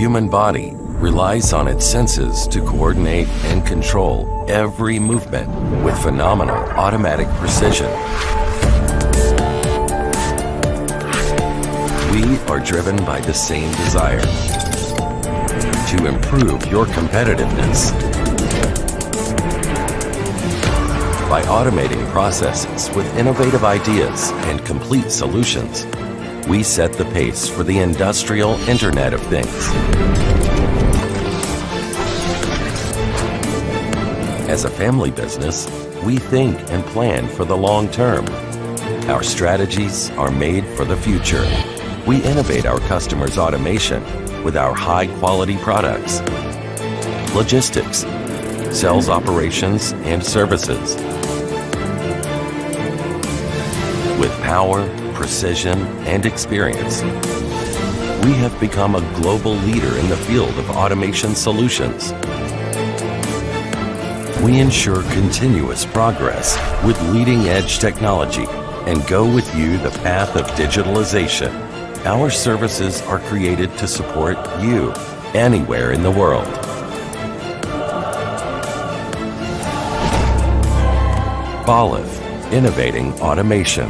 human body relies on its senses to coordinate and control every movement with phenomenal automatic precision. We are driven by the same desire to improve your competitiveness. By automating processes with innovative ideas and complete solutions, we set the pace for the industrial Internet of Things. As a family business, we think and plan for the long term. Our strategies are made for the future. We innovate our customers' automation with our high-quality products, logistics, sales operations, and services. With power, precision, and experience, we have become a global leader in the field of automation solutions. We ensure continuous progress with leading-edge technology and go with you the path of digitalization. Our services are created to support you anywhere in the world. Bolliff, innovating automation.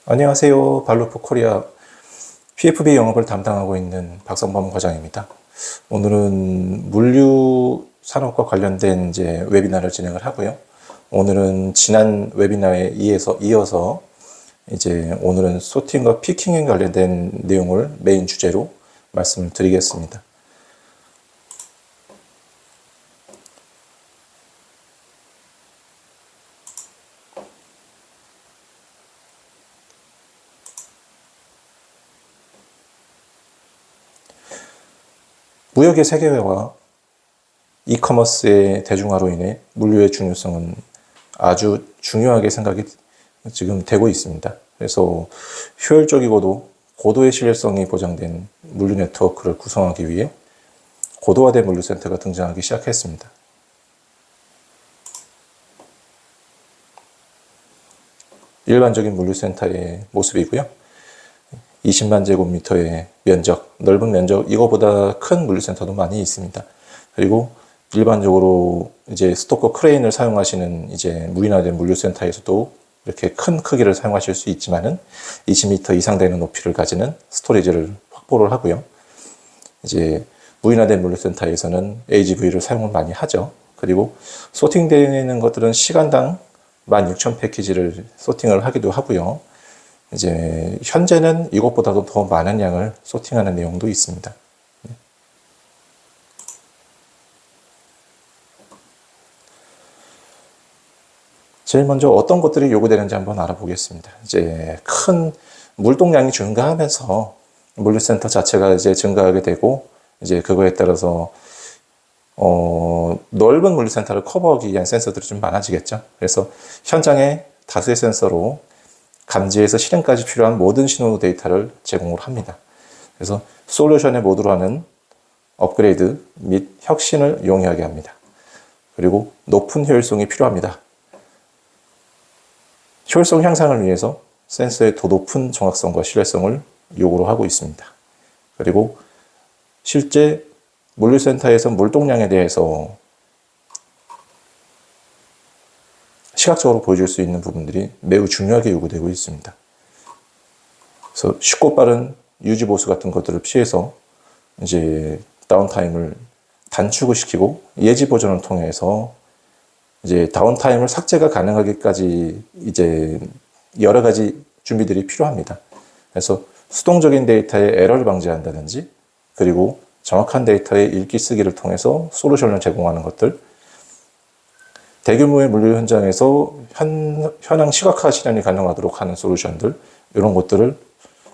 안녕하세요. 발루프 코리아 PFB 영업을 담당하고 있는 박성범 과장입니다. 오늘은 물류 산업과 관련된 웨비나를 진행을 하고요. 오늘은 지난 웨비나에 이어서 오늘은 소팅과 피킹에 관련된 내용을 메인 주제로 말씀을 드리겠습니다. 무역의 세계화와 이커머스의 대중화로 인해 물류의 중요성은 아주 중요하게 생각이 지금 되고 있습니다. 그래서 효율적이고도 고도의 신뢰성이 보장된 물류 네트워크를 구성하기 위해 고도화된 물류센터가 등장하기 시작했습니다. 일반적인 물류센터의 모습이고요. 20만 제곱미터의 면적, 넓은 면적, 이거보다 큰 물류센터도 많이 있습니다. 그리고 일반적으로 스토커 크레인을 사용하시는 무인화된 물류센터에서도 이렇게 큰 크기를 사용하실 수 있지만은 20m 이상 되는 높이를 가지는 스토리지를 확보를 하고요. 무인화된 물류센터에서는 AGV를 사용을 많이 하죠. 그리고 소팅되는 것들은 시간당 16,000 패키지를 소팅을 하기도 하고요. 현재는 이것보다도 더 많은 양을 소팅하는 내용도 있습니다. 제일 먼저 어떤 것들이 요구되는지 한번 알아보겠습니다. 큰 물동량이 증가하면서 물류센터 자체가 증가하게 되고, 그거에 따라서 넓은 물류센터를 커버하기 위한 센서들이 좀 많아지겠죠. 그래서 현장에 다수의 센서로 감지에서 실행까지 필요한 모든 신호 데이터를 제공을 합니다. 그래서 솔루션의 모두로 하는 업그레이드 및 혁신을 용이하게 합니다. 그리고 높은 효율성이 필요합니다. 효율성 향상을 위해서 센서의 더 높은 정확성과 신뢰성을 요구를 하고 있습니다. 그리고 실제 물류센터에서 물동량에 대해서 시각적으로 보여줄 수 있는 부분들이 매우 중요하게 요구되고 있습니다. 그래서 쉽고 빠른 유지 보수 같은 것들을 피해서 이제 다운타임을 단축을 시키고 예지 보존을 통해서 이제 다운타임을 삭제가 가능하기까지 이제 여러 가지 준비들이 필요합니다. 그래서 수동적인 데이터의 에러를 방지한다든지, 그리고 정확한 데이터의 읽기 쓰기를 통해서 솔루션을 제공하는 것들, 대규모의 물류 현장에서 현황 시각화 실현이 가능하도록 하는 솔루션들, 이런 것들을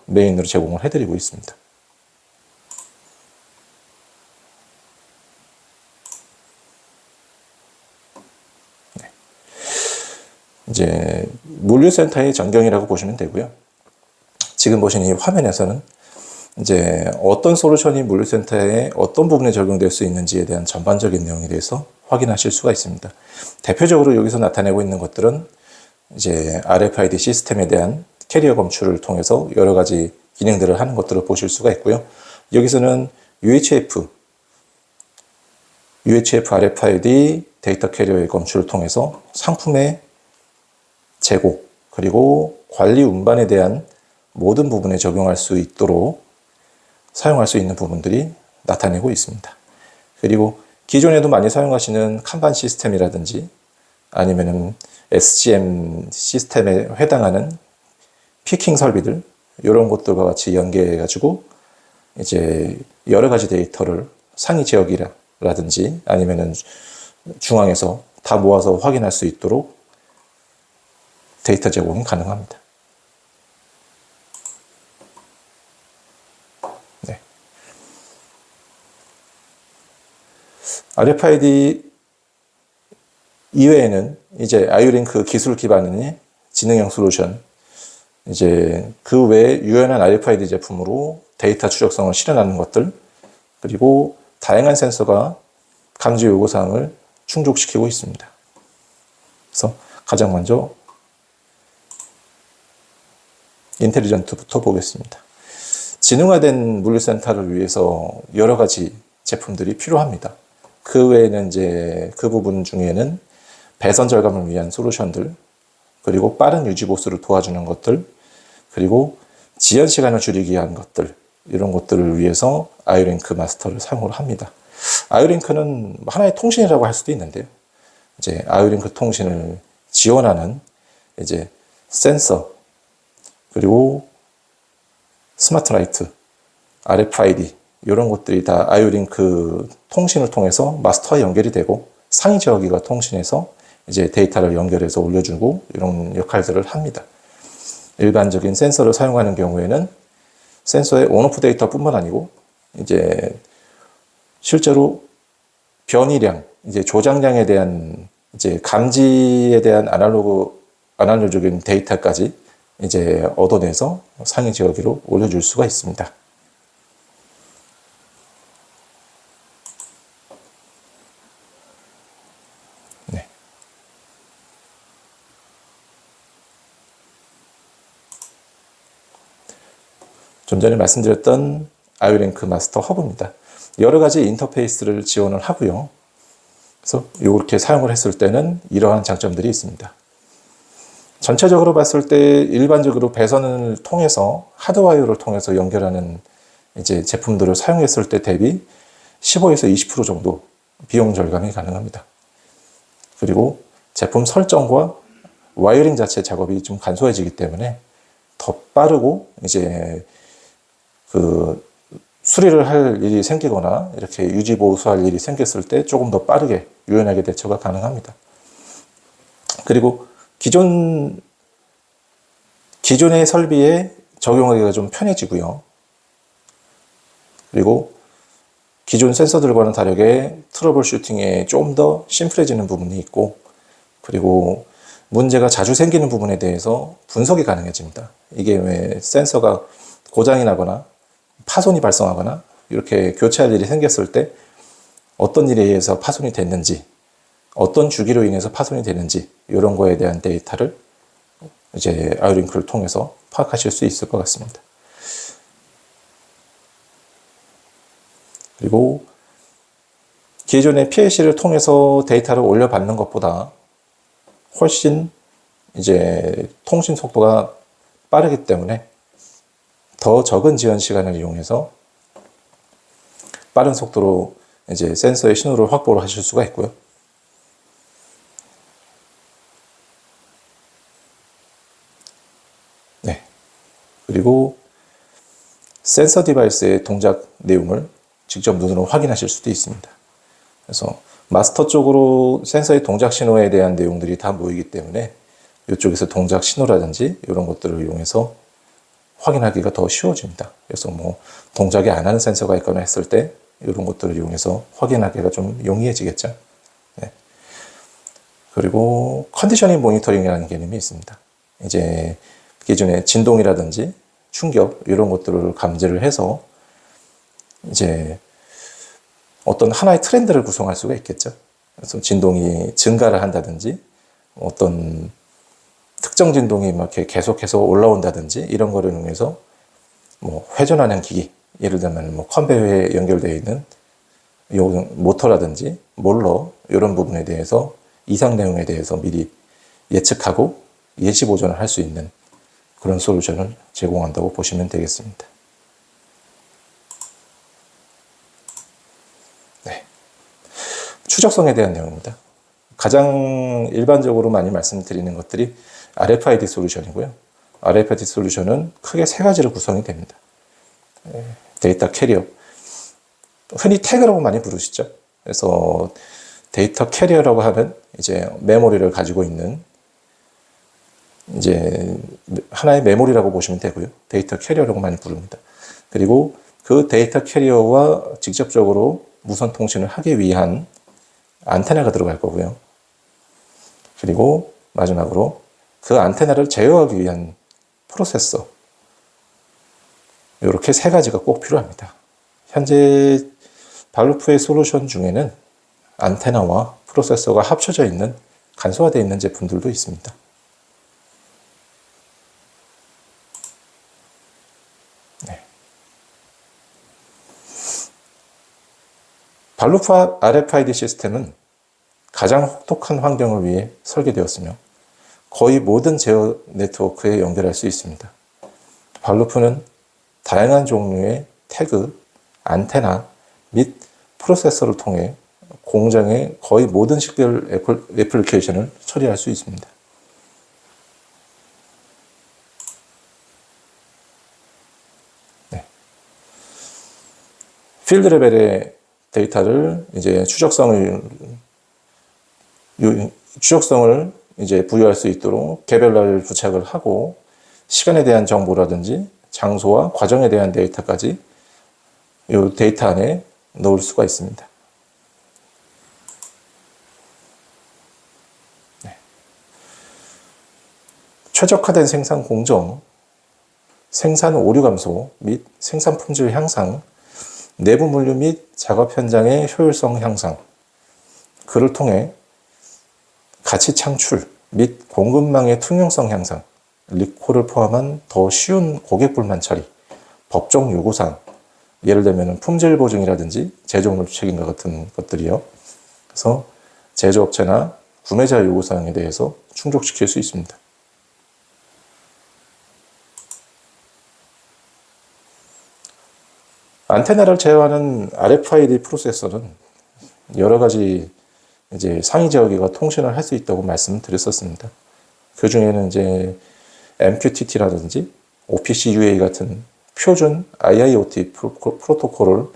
메인으로 제공을 해드리고 있습니다. 이제 물류센터의 전경이라고 보시면 되고요. 지금 보시는 이 화면에서는 이제 어떤 솔루션이 물류센터에 어떤 부분에 적용될 수 있는지에 대한 전반적인 내용에 대해서 확인하실 수가 있습니다. 대표적으로 여기서 나타내고 있는 것들은 이제 RFID 시스템에 대한 캐리어 검출을 통해서 여러 가지 기능들을 하는 것들을 보실 수가 있고요. 여기서는 UHF RFID 데이터 캐리어의 검출을 통해서 상품의 재고, 그리고 관리 운반에 대한 모든 부분에 적용할 수 있도록 사용할 수 있는 부분들이 나타내고 있습니다. 그리고 기존에도 많이 사용하시는 칸반 시스템이라든지 아니면은 SCM 시스템에 해당하는 피킹 설비들, 이런 것들과 같이 연계해가지고 이제 여러 가지 데이터를 상위 지역이라든지 아니면은 중앙에서 다 모아서 확인할 수 있도록 데이터 제공이 가능합니다. 네. RFID 이외에는 이제 아이오링크 기술 기반의 지능형 솔루션, 이제 그 외에 유연한 RFID 제품으로 데이터 추적성을 실현하는 것들, 그리고 다양한 센서가 감지 요구사항을 충족시키고 있습니다. 그래서 가장 먼저 인텔리전트부터 보겠습니다. 지능화된 물류센터를 위해서 여러 가지 제품들이 필요합니다. 그 외에는 이제 그 부분 중에는 배선 절감을 위한 솔루션들, 그리고 빠른 유지 보수를 도와주는 것들, 그리고 지연 시간을 줄이기 위한 것들, 이런 것들을 위해서 아이오링크 마스터를 사용을 합니다. 아이오링크는 하나의 통신이라고 할 수도 있는데요. 이제 아이오링크 통신을 지원하는 이제 센서, 그리고 스마트 라이트, RFID, 이런 것들이 다 아이오링크 통신을 통해서 마스터와 연결이 되고 상위 저기가 통신해서 이제 데이터를 연결해서 올려주고 이런 역할들을 합니다. 일반적인 센서를 사용하는 경우에는 센서의 온오프 데이터뿐만 아니고 이제 실제로 변이량, 이제 조작량에 대한 이제 감지에 대한 아날로그적인 데이터까지 이제 얻어내서 상위 지역으로 올려줄 수가 있습니다. 네. 좀 전에 말씀드렸던 아이오링크 마스터 허브입니다. 여러 가지 인터페이스를 지원을 하고요. 그래서 이렇게 사용을 했을 때는 이러한 장점들이 있습니다. 전체적으로 봤을 때 일반적으로 배선을 통해서 하드와이어를 통해서 연결하는 이제 제품들을 사용했을 때 대비 15에서 20% 정도 비용 절감이 가능합니다. 그리고 제품 설정과 와이어링 자체 작업이 좀 간소해지기 때문에 더 빠르고 이제 그 수리를 할 일이 생기거나 이렇게 유지 보수할 일이 생겼을 때 조금 더 빠르게 유연하게 대처가 가능합니다. 그리고 기존의 설비에 적용하기가 좀 편해지고요. 그리고 기존 센서들과는 다르게 트러블 슈팅에 좀 더 심플해지는 부분이 있고, 그리고 문제가 자주 생기는 부분에 대해서 분석이 가능해집니다. 이게 왜 센서가 고장이 나거나 파손이 발생하거나 이렇게 교체할 일이 생겼을 때 어떤 일에 의해서 파손이 됐는지, 어떤 주기로 인해서 파손이 됐는지 이런 거에 대한 데이터를 이제 아이오링크를 통해서 파악하실 수 있을 것 같습니다. 그리고 기존의 PLC를 통해서 데이터를 올려받는 것보다 훨씬 이제 통신 속도가 빠르기 때문에 더 적은 지연 시간을 이용해서 빠른 속도로 이제 센서의 신호를 확보를 하실 수가 있고요. 네. 그리고 센서 디바이스의 동작 내용을 직접 눈으로 확인하실 수도 있습니다. 그래서 마스터 쪽으로 센서의 동작 신호에 대한 내용들이 다 모이기 때문에 이쪽에서 동작 신호라든지 이런 것들을 이용해서 확인하기가 더 쉬워집니다. 그래서 뭐 동작이 안 하는 센서가 있거나 했을 때 이런 것들을 이용해서 확인하기가 좀 용이해지겠죠. 네. 그리고 컨디셔닝 모니터링이라는 개념이 있습니다. 이제 기존의 진동이라든지 충격 이런 것들을 감지를 해서 이제 어떤 하나의 트렌드를 구성할 수가 있겠죠. 그래서 진동이 증가를 한다든지 어떤 특정 진동이 막 이렇게 계속해서 올라온다든지 이런 거를 이용해서 뭐 회전하는 기기, 예를 들면 뭐 컨베이어에 연결되어 있는 모터라든지 몰러 이런 부분에 대해서 이상 내용에 대해서 미리 예측하고 예시 보존을 할 수 있는 그런 솔루션을 제공한다고 보시면 되겠습니다. 네. 추적성에 대한 내용입니다. 가장 일반적으로 많이 말씀드리는 것들이 RFID 솔루션이고요. RFID 솔루션은 크게 세 가지로 구성이 됩니다. 데이터 캐리어, 흔히 태그라고 많이 부르시죠. 그래서 데이터 캐리어라고 하면 이제 메모리를 가지고 있는 이제 하나의 메모리라고 보시면 되고요. 데이터 캐리어라고 많이 부릅니다. 그리고 그 데이터 캐리어와 직접적으로 무선 통신을 하기 위한 안테나가 들어갈 거고요. 그리고 마지막으로 그 안테나를 제어하기 위한 프로세서, 이렇게 세 가지가 꼭 필요합니다. 현재 발루프의 솔루션 중에는 안테나와 프로세서가 합쳐져 있는 간소화되어 있는 제품들도 있습니다. 네. 발루프 RFID 시스템은 가장 혹독한 환경을 위해 설계되었으며 거의 모든 제어 네트워크에 연결할 수 있습니다. 발루프는 다양한 종류의 태그, 안테나 및 프로세서를 통해 공장의 거의 모든 식별 애플리케이션을 처리할 수 있습니다. 네. 필드 레벨의 데이터를 이제 추적성을 이제 부여할 수 있도록 개별날 부착을 하고 시간에 대한 정보라든지 장소와 과정에 대한 데이터까지 이 데이터 안에 넣을 수가 있습니다. 네. 최적화된 생산 공정, 생산 오류 감소 및 생산 품질 향상, 내부 물류 및 작업 현장의 효율성 향상, 그를 통해 가치 창출 및 공급망의 투명성 향상, 리콜을 포함한 더 쉬운 고객 불만 처리, 법정 요구사항, 예를 들면 품질 보증이라든지 제조물 책임과 같은 것들이요. 그래서 제조업체나 구매자 요구사항에 대해서 충족시킬 수 있습니다. 안테나를 제어하는 RFID 프로세서는 여러 가지 이제 상위 제어기가 통신을 할 수 있다고 말씀드렸었습니다. 그 중에는 이제 MQTT라든지 OPC-UA 같은 표준 IIoT 프로토콜을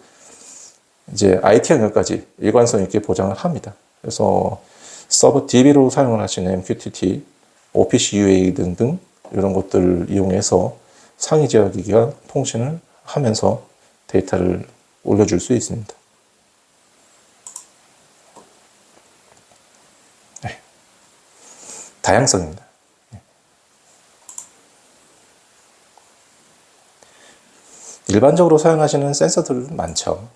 이제 IT 연결까지 일관성 있게 보장을 합니다. 그래서 서버 DB로 사용을 하시는 MQTT, OPC-UA 등등 이런 것들을 이용해서 상위 제어기기가 통신을 하면서 데이터를 올려줄 수 있습니다. 다양성입니다. 일반적으로 사용하시는 센서들 많죠.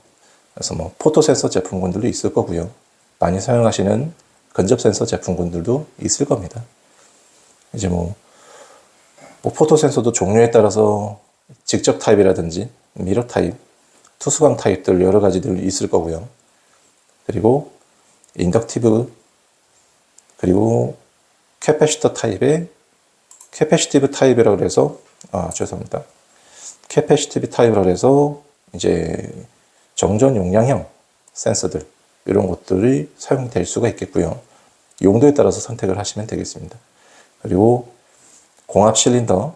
그래서 뭐 포토 센서 제품군들도 있을 거고요. 많이 사용하시는 근접 센서 제품군들도 있을 겁니다. 이제 뭐 포토 센서도 종류에 따라서 직접 타입이라든지 미러 타입, 투수광 타입들 여러 가지들 있을 거고요. 그리고 인덕티브, 그리고 캐패시터 타입의 캐패시티브 타입이라고 해서 죄송합니다. 캐패시티브 타입이라고 해서 이제 정전 용량형 센서들 이런 것들이 사용될 수가 있겠고요. 용도에 따라서 선택을 하시면 되겠습니다. 그리고 공합 실린더,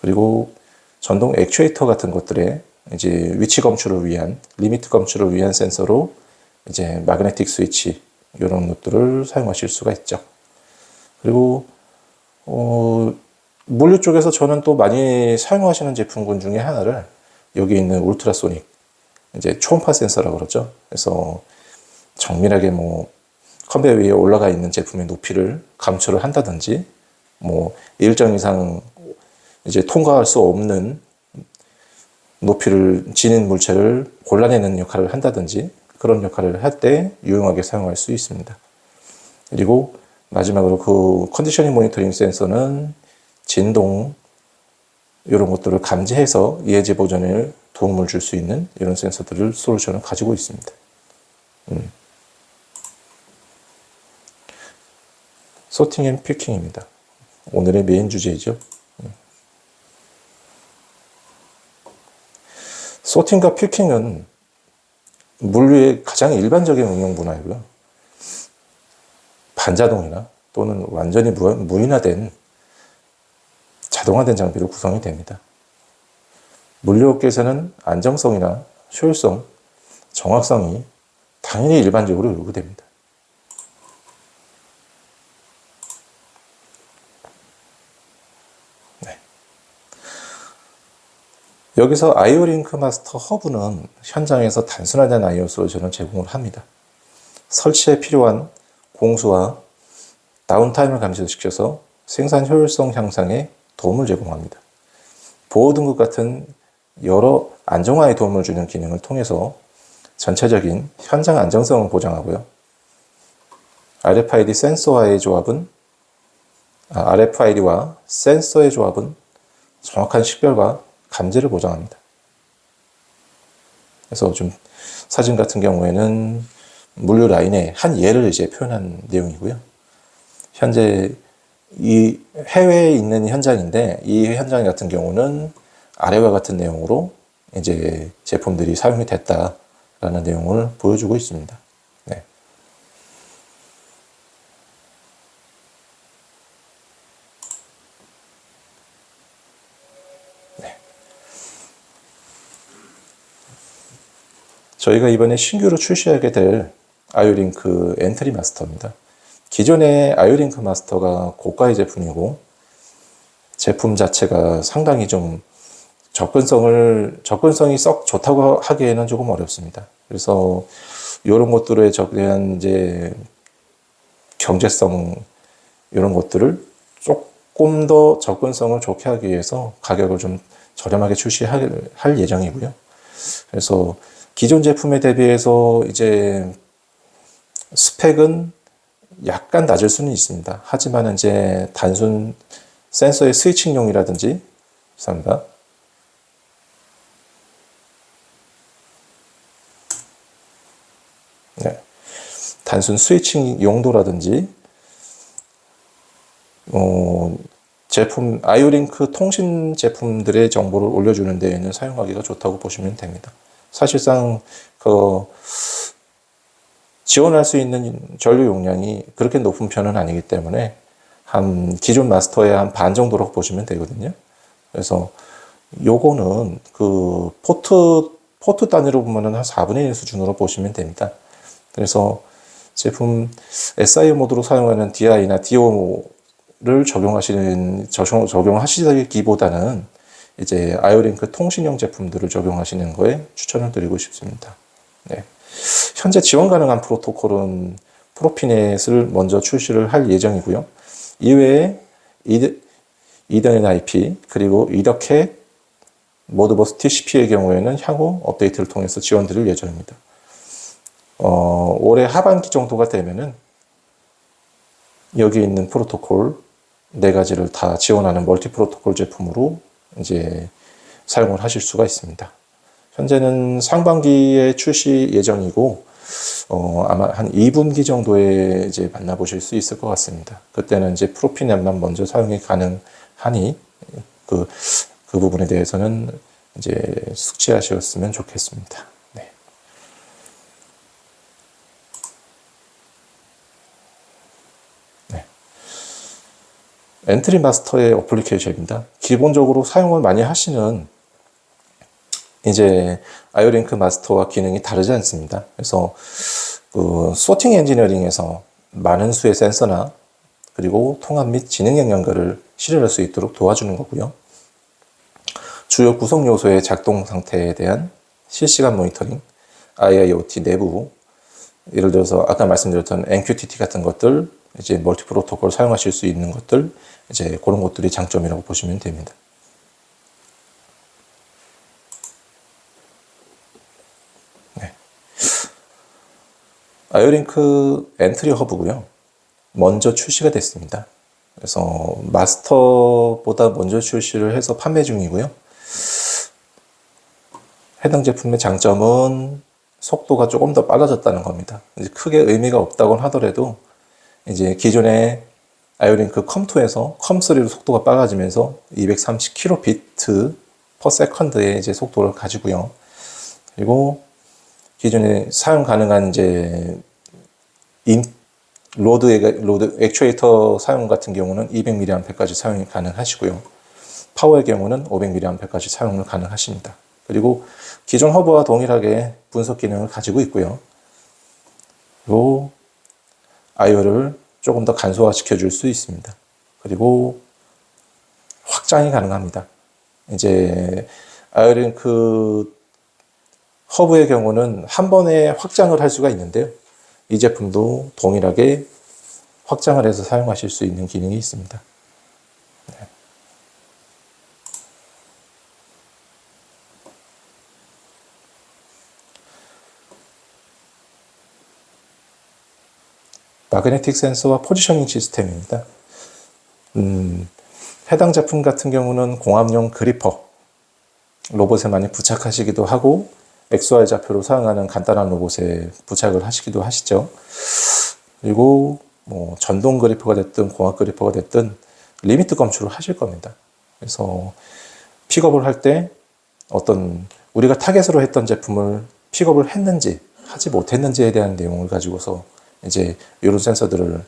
그리고 전동 액추에이터 같은 것들의 이제 위치 검출을 위한, 리미트 검출을 위한 센서로 이제 마그네틱 스위치 이런 것들을 사용하실 수가 있죠. 그리고 물류 쪽에서 저는 또 많이 사용하시는 제품군 중에 하나를 여기 있는 울트라소닉 이제 초음파 센서라고 그러죠. 그래서 정밀하게 뭐 컨베이어 위에 올라가 있는 제품의 높이를 감출을 한다든지 뭐 일정 이상 이제 통과할 수 없는 높이를 지닌 물체를 골라내는 역할을 한다든지 그런 역할을 할 때 유용하게 사용할 수 있습니다. 그리고 마지막으로 그 컨디셔닝 모니터링 센서는 진동 이런 것들을 감지해서 예제 보전에 도움을 줄 수 있는 이런 센서들을 솔루션을 가지고 있습니다. 소팅 앤 피킹입니다. 오늘의 메인 주제이죠. 소팅과 피킹은 물류의 가장 일반적인 응용 분야이고요. 반자동이나 또는 완전히 무인화된 자동화된 장비로 구성이 됩니다. 물류업계에서는 안정성이나 효율성, 정확성이 당연히 일반적으로 요구됩니다. 네. 여기서 아이오링크 마스터 허브는 현장에서 단순화된 I/O 솔루션을 제공을 합니다. 설치에 필요한 공수와 다운타임을 감소시켜서 생산 효율성 향상에 도움을 제공합니다. 보호 등급 같은 여러 안정화에 도움을 주는 기능을 통해서 전체적인 현장 안정성을 보장하고요. RFID 센서와의 조합은 RFID와 센서의 조합은 정확한 식별과 감지를 보장합니다. 그래서 좀 사진 같은 경우에는 물류 라인의 한 예를 이제 표현한 내용이고요. 현재 이 해외에 있는 현장인데 이 현장 같은 경우는 아래와 같은 내용으로 이제 제품들이 사용이 됐다라는 내용을 보여주고 있습니다. 네. 네. 저희가 이번에 신규로 출시하게 될 아이오링크 엔트리 마스터입니다. 기존의 아이오링크 마스터가 고가의 제품이고 제품 자체가 상당히 좀 접근성이 썩 좋다고 하기에는 조금 어렵습니다. 그래서 이런 것들에 대한 이제 경제성 이런 것들을 조금 더 접근성을 좋게 하기 위해서 가격을 좀 저렴하게 출시할 예정이고요. 그래서 기존 제품에 대비해서 이제 스펙은 약간 낮을 수는 있습니다. 하지만 이제 단순 센서의 스위칭용이라든지, 감사합니다. 네. 단순 스위칭 용도라든지, 제품, 아이오링크 통신 제품들의 정보를 올려주는 데에는 사용하기가 좋다고 보시면 됩니다. 사실상, 지원할 수 있는 전류 용량이 그렇게 높은 편은 아니기 때문에 한 기존 마스터의 한 반 정도로 보시면 되거든요. 그래서 요거는 그 포트 단위로 보면은 한 4분의 1 수준으로 보시면 됩니다. 그래서 제품 SIO 모드로 사용하는 DI나 DO를 적용하시기보다는 이제 아이오링크 통신형 제품들을 적용하시는 거에 추천을 드리고 싶습니다. 네. 현재 지원 가능한 프로토콜은 프로피넷을 먼저 출시를 할 예정이고요. 이외에 이더넷 IP 그리고 이더캣 모드버스 TCP의 경우에는 향후 업데이트를 통해서 지원드릴 예정입니다. 올해 하반기 정도가 되면은 여기 있는 프로토콜 4가지를 다 지원하는 멀티 프로토콜 제품으로 이제 사용을 하실 수가 있습니다. 현재는 상반기에 출시 예정이고 아마 한 2분기 정도에 이제 만나보실 수 있을 것 같습니다. 그때는 이제 프로피넷만 먼저 사용이 가능하니 그 부분에 대해서는 이제 숙지하셨으면 좋겠습니다. 네. 네. 엔트리 마스터의 어플리케이션입니다. 기본적으로 사용을 많이 하시는 이제 아이오링크 마스터와 기능이 다르지 않습니다. 그래서 그 소팅 엔지니어링에서 많은 수의 센서나 그리고 통합 및 지능형 연결을 실현할 수 있도록 도와주는 거고요. 주요 구성 요소의 작동 상태에 대한 실시간 모니터링, IIoT 내부, 예를 들어서 아까 말씀드렸던 MQTT 같은 것들, 이제 멀티 프로토콜 사용하실 수 있는 것들, 이제 그런 것들이 장점이라고 보시면 됩니다. 네. 아이오링크 엔트리 허브고요. 먼저 출시가 됐습니다. 그래서 마스터보다 먼저 출시를 해서 판매 중이고요. 해당 제품의 장점은 속도가 조금 더 빨라졌다는 겁니다. 이제 크게 의미가 없다곤 하더라도 이제 기존의 아이오링크 컴2에서 컴3로 속도가 빨라지면서 230kbps/s의 이제 속도를 가지고요. 그리고 기존에 사용 가능한 이제 로드 액추에이터 사용 같은 경우는 200mAh까지 사용이 가능하시고요. 파워의 경우는 500mAh까지 사용을 가능하십니다. 그리고 기존 허브와 동일하게 분석 기능을 가지고 있고요. 그리고 I/O를 조금 더 간소화시켜 줄 수 있습니다. 그리고 확장이 가능합니다. 이제 아이오링크 허브의 경우는 한 번에 확장을 할 수가 있는데요. 이 제품도 동일하게 확장을 해서 사용하실 수 있는 기능이 있습니다. 네. 마그네틱 센서와 포지셔닝 시스템입니다. 해당 제품 같은 경우는 공합용 그리퍼 로봇에 많이 부착하시기도 하고 XY 좌표로 사용하는 간단한 로봇에 부착을 하시기도 하시죠. 그리고 뭐 전동 그리퍼가 됐든 공합 그리퍼가 됐든 리미트 검출을 하실 겁니다. 그래서 픽업을 할 때 어떤 우리가 타겟으로 했던 제품을 픽업을 했는지 하지 못했는지에 대한 내용을 가지고서 이제 이런 센서들을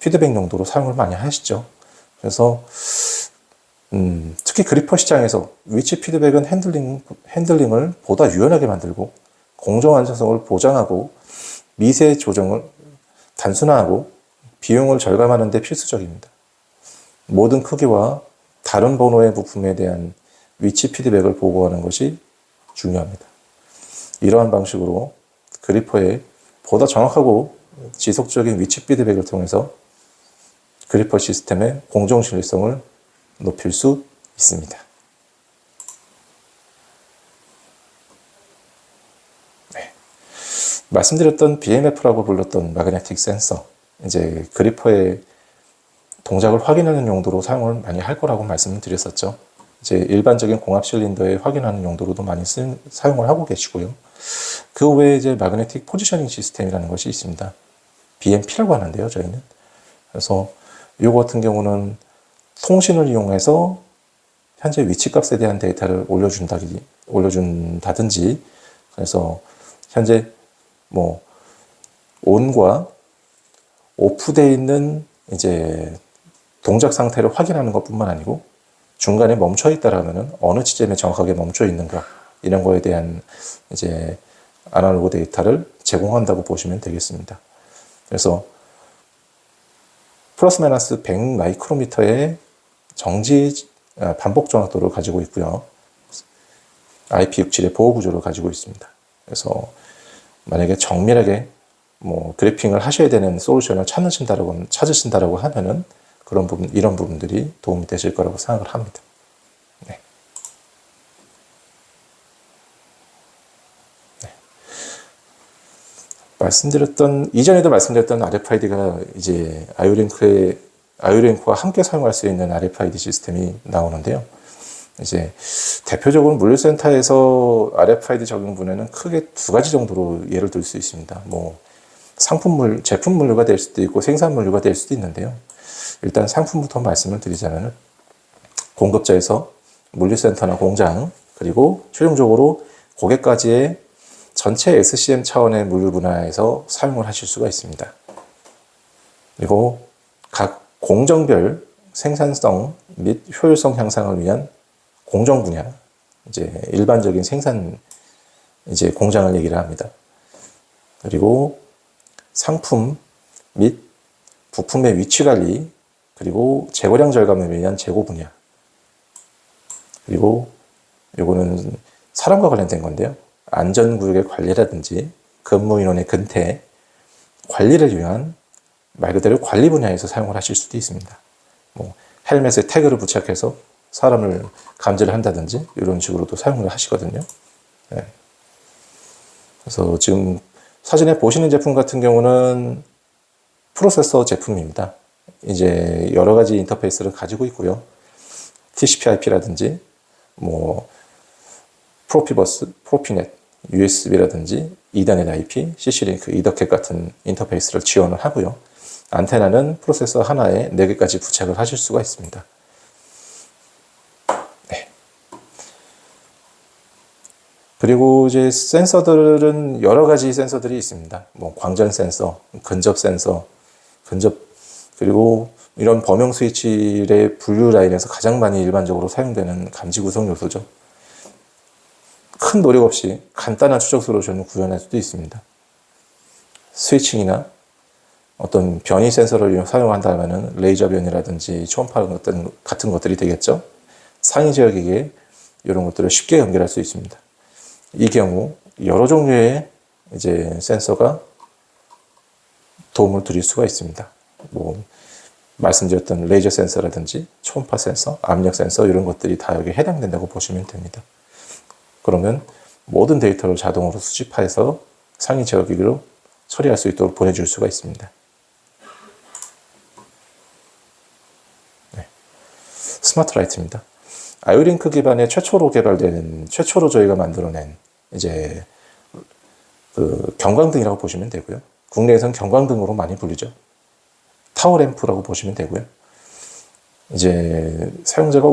피드백 용도로 사용을 많이 하시죠. 그래서 특히 그리퍼 시장에서 위치 피드백은 핸들링을 보다 유연하게 만들고 공정 안전성을 보장하고 미세 조정을 단순화하고 비용을 절감하는 데 필수적입니다. 모든 크기와 다른 번호의 부품에 대한 위치 피드백을 보고하는 것이 중요합니다. 이러한 방식으로 그리퍼의 보다 정확하고 지속적인 위치 피드백을 통해서 그리퍼 시스템의 공정 신뢰성을 높일 수 있습니다. 네. 말씀드렸던 BMF라고 불렀던 마그네틱 센서, 이제 그리퍼의 동작을 확인하는 용도로 사용을 많이 할 거라고 말씀을 드렸었죠. 이제 일반적인 공합 실린더에 확인하는 용도로도 많이 사용을 하고 계시고요. 그 외에 이제 마그네틱 포지셔닝 시스템이라는 것이 있습니다. BMP라고 하는데요, 저희는. 그래서 이거 같은 경우는 통신을 이용해서 현재 위치값에 대한 데이터를 올려준다든지, 그래서 현재 뭐 온과 오프되어 있는 이제 동작 상태를 확인하는 것뿐만 아니고 중간에 멈춰 있다라면은 어느 지점에 정확하게 멈춰 있는가, 이런 거에 대한 이제 아날로그 데이터를 제공한다고 보시면 되겠습니다. 그래서 플러스 마이너스 100 마이크로미터의 반복 정확도를 가지고 있고요. IP67의 보호 구조를 가지고 있습니다. 그래서 만약에 정밀하게 뭐 그래핑을 하셔야 되는 솔루션을 찾으신다라고 하면은 그런 부분, 이런 부분들이 도움이 되실 거라고 생각을 합니다. 네. 네. 이전에도 말씀드렸던 RFID가 이제 아이오링크와 함께 사용할 수 있는 RFID 시스템이 나오는데요. 이제 대표적으로 물류센터에서 RFID 적용 분야는 크게 두 가지 정도로 예를 들 수 있습니다. 뭐 제품 물류가 될 수도 있고 생산 물류가 될 수도 있는데요. 일단 상품부터 말씀을 드리자면 공급자에서 물류센터나 공장 그리고 최종적으로 고객까지의 전체 SCM 차원의 물류 분야에서 사용을 하실 수가 있습니다. 그리고 각 공정별 생산성 및 효율성 향상을 위한 공정 분야, 이제 일반적인 생산 이제 공장을 얘기를 합니다. 그리고 상품 및 부품의 위치 관리, 그리고 재고량 절감을 위한 재고 분야. 그리고 요거는 사람과 관련된 건데요. 안전구역의 관리라든지 근무 인원의 근태, 관리를 위한 말 그대로 관리 분야에서 사용을 하실 수도 있습니다. 뭐 헬멧에 태그를 부착해서 사람을 감지를 한다든지 이런 식으로도 사용을 하시거든요. 네. 그래서 지금 사진에 보시는 제품 같은 경우는 프로세서 제품입니다. 이제 여러 가지 인터페이스를 가지고 있고요. TCP/IP라든지 뭐 프로피버스, 프로피넷, USB라든지 이더넷 IP, CC-링크, 이더캣 같은 인터페이스를 지원을 하고요. 안테나는 프로세서 하나에 4개까지 부착을 하실 수가 있습니다. 네. 그리고 이제 센서들은 여러 가지 센서들이 있습니다. 뭐 광전 센서, 근접 센서, 그리고 이런 범용 스위치의 분류 라인에서 가장 많이 일반적으로 사용되는 감지 구성 요소죠. 큰 노력 없이 간단한 추적 솔루션을 구현할 수도 있습니다. 스위칭이나 어떤 변이 센서를 사용한다면 레이저 변이라든지 초음파 같은 것들이 되겠죠. 상위 지역에게 이런 것들을 쉽게 연결할 수 있습니다. 이 경우 여러 종류의 이제 센서가 도움을 드릴 수가 있습니다. 뭐 말씀드렸던 레이저 센서라든지 초음파 센서, 압력 센서 이런 것들이 다 여기에 해당된다고 보시면 됩니다. 그러면 모든 데이터를 자동으로 수집해서 상위 지역으로 처리할 수 있도록 보내줄 수가 있습니다. 네. 스마트 라이트입니다. 아이오링크 기반의 최초로 저희가 만들어낸 이제 그 경광등이라고 보시면 되고요. 국내에서는 경광등으로 많이 불리죠. 타워 램프라고 보시면 되고요. 이제 사용자가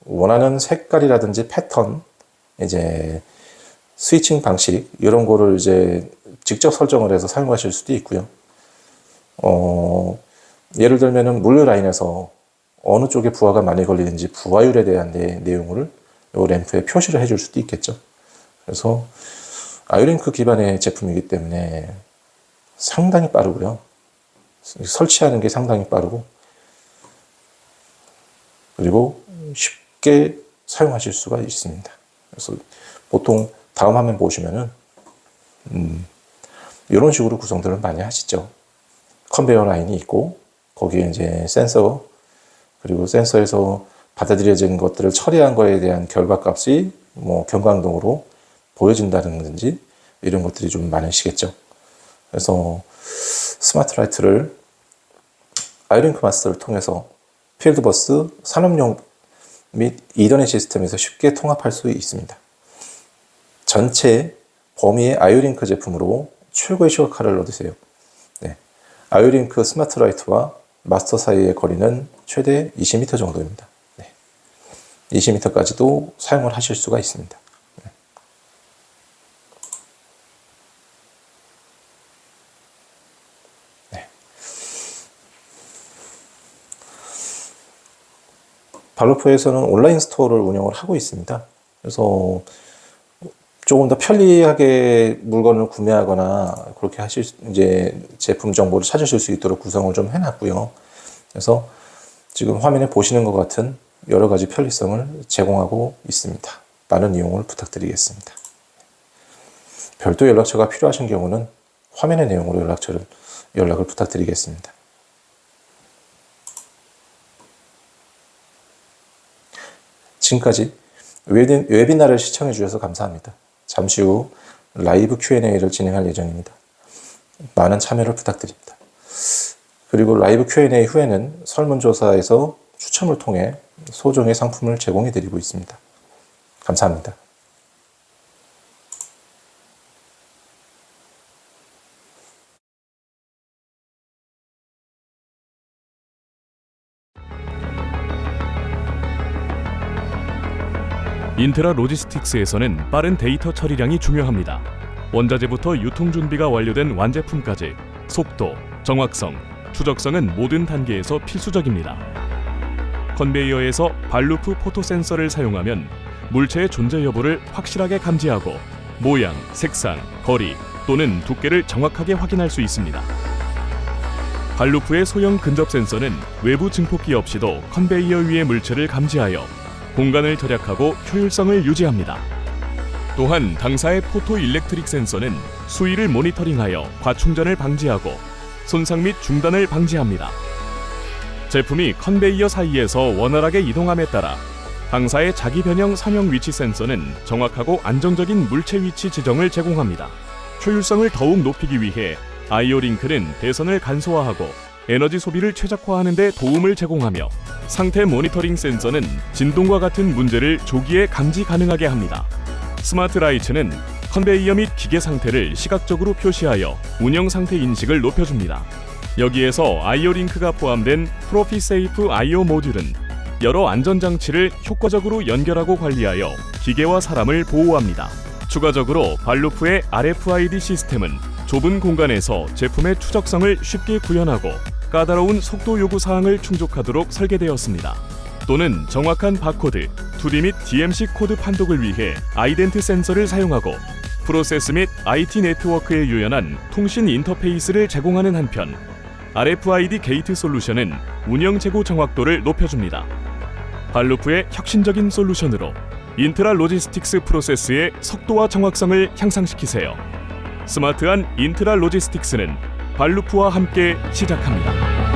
원하는 색깔이라든지 패턴, 이제 스위칭 방식 이런 거를 이제 직접 설정을 해서 사용하실 수도 있고요. 예를 들면은 물류 라인에서 어느 쪽에 부하가 많이 걸리는지 부하율에 대한 내용을 이 램프에 표시를 해줄 수도 있겠죠. 그래서 아이오링크 기반의 제품이기 때문에 상당히 빠르고요. 설치하는 게 상당히 빠르고 그리고 쉽게 사용하실 수가 있습니다. 그래서 보통 다음 화면 보시면은 이런 식으로 구성들을 많이 하시죠. 컨베이어 라인이 있고 거기에 이제 센서 그리고 센서에서 받아들여진 것들을 처리한 거에 대한 결과값이 뭐 경광등으로 보여진다든지 이런 것들이 좀 많으시겠죠. 그래서 스마트 라이트를 아이오링크 마스터를 통해서 필드버스, 산업용 및 이더넷 시스템에서 쉽게 통합할 수 있습니다. 전체 범위의 아이오링크 제품으로 최고의 시각화를 얻으세요. 네. 아이오링크 스마트 라이트와 마스터 사이의 거리는 최대 20m 정도입니다. 네. 20m까지도 사용을 하실 수가 있습니다. 발로포에서는 온라인 스토어를 운영을 하고 있습니다. 그래서 조금 더 편리하게 물건을 구매하거나 그렇게 이제 제품 정보를 찾으실 수 있도록 구성을 좀 해놨고요. 그래서 지금 화면에 보시는 것 같은 여러 가지 편리성을 제공하고 있습니다. 많은 이용을 부탁드리겠습니다. 별도 연락처가 필요하신 경우는 화면의 내용으로 연락을 부탁드리겠습니다. 지금까지 웨비나를 시청해 주셔서 감사합니다. 잠시 후 라이브 Q&A를 진행할 예정입니다. 많은 참여를 부탁드립니다. 그리고 라이브 Q&A 후에는 설문조사에서 추첨을 통해 소정의 상품을 제공해 드리고 있습니다. 감사합니다. 인트라 로지스틱스에서는 빠른 데이터 처리량이 중요합니다. 원자재부터 유통 준비가 완료된 완제품까지 속도, 정확성, 추적성은 모든 단계에서 필수적입니다. 컨베이어에서 발루프 포토 센서를 사용하면 물체의 존재 여부를 확실하게 감지하고 모양, 색상, 거리 또는 두께를 정확하게 확인할 수 있습니다. 발루프의 소형 근접 센서는 외부 증폭기 없이도 컨베이어 위의 물체를 감지하여 공간을 절약하고 효율성을 유지합니다. 또한 당사의 포토 일렉트릭 센서는 수위를 모니터링하여 과충전을 방지하고 손상 및 중단을 방지합니다. 제품이 컨베이어 사이에서 원활하게 이동함에 따라 당사의 자기 변형 선형 위치 센서는 정확하고 안정적인 물체 위치 지정을 제공합니다. 효율성을 더욱 높이기 위해 아이오링크는 대선을 간소화하고 에너지 소비를 최적화하는 데 도움을 제공하며 상태 모니터링 센서는 진동과 같은 문제를 조기에 감지 가능하게 합니다. 스마트 라이츠는 컨베이어 및 기계 상태를 시각적으로 표시하여 운영 상태 인식을 높여줍니다. 여기에서 아이오링크가 포함된 프로피세이프 IO 모듈은 여러 안전장치를 효과적으로 연결하고 관리하여 기계와 사람을 보호합니다. 추가적으로 발루프의 RFID 시스템은 좁은 공간에서 제품의 추적성을 쉽게 구현하고 까다로운 속도 요구 사항을 충족하도록 설계되었습니다. 또는 정확한 바코드, 2D 및 DMC 코드 판독을 위해 아이덴트 센서를 사용하고 프로세스 및 IT 네트워크에 유연한 통신 인터페이스를 제공하는 한편 RFID 게이트 솔루션은 운영 재고 정확도를 높여줍니다. 발루프의 혁신적인 솔루션으로 인트라 로지스틱스 프로세스의 속도와 정확성을 향상시키세요. 스마트한 인트라 로지스틱스는 발루프와 함께 시작합니다.